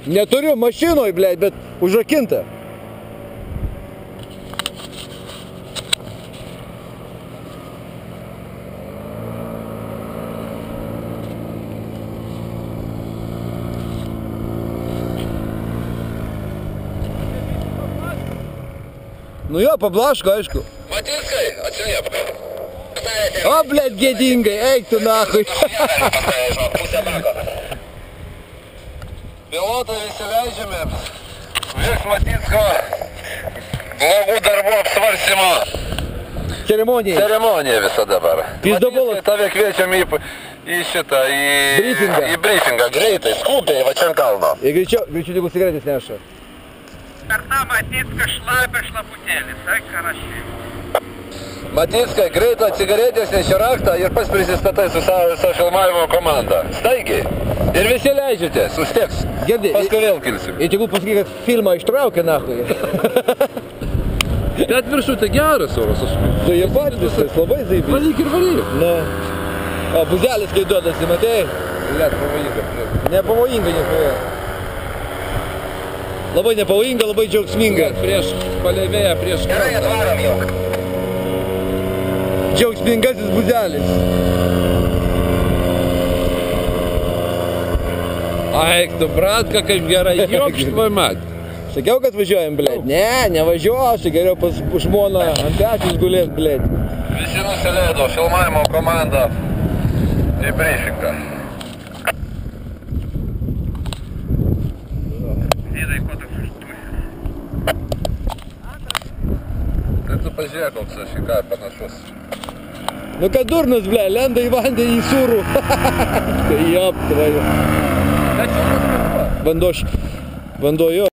Neturiu mašinoj, blėt, bet užrakinta. Nu jo, pablaško, aišku. Matickai, atsiliep. O, blėt, gėdingai, eik tu nachui. Pusę bako. Pilotai visi leidžiame. Virš Maticko blogų darbų apsvarstymo. Ceremonija visa dabar. Matickai, tave kviečiam į šitą, į briefingą. Greitai, skubiai, va čia ant kalno. Ir greičiau tegu cigaretės neša. Per tą Maticką šlaputėlis, karašiai. Matickai, greitą cigaretės neši raktą ir pats prisistatai su savo filmavimo komanda. Staigiai. Ir visi leidžiatės, užteks. Girdi, paskui vėl kilsim. Ir tegu pasakyk, kad filmą ištraukė nachui. Bet viršų tai geras oras. Tu jie pat viskas, labai zaibys. Valyk ir valyk. Na. O, buzelis kai duodasi, matei? Net pavojinga. Nepavojinga, nepavojinga. Labai nepavojinga, labai džiaugsminga. Prieš palėvėją, prieš... Gerai, atvarom jau. Džiaugsmingasis buzelis. Aik, tu bratka, kaip gerai, jokšt vamat. Sakiau, kad važiuojam, blėt. Ne, nevažiuosiu, geriau pas žmoną ant pečius gulėt, blėt. Visi nusileido, filmavimo komanda į briefingą. Vydai, ko toks užtušęs. Tai tu pažiūrėk, koks aš į ką panašus. Nu kad durnas, blė, lenda į vandenį į sūrų. Tai jop, tvaju. Vanduo jo.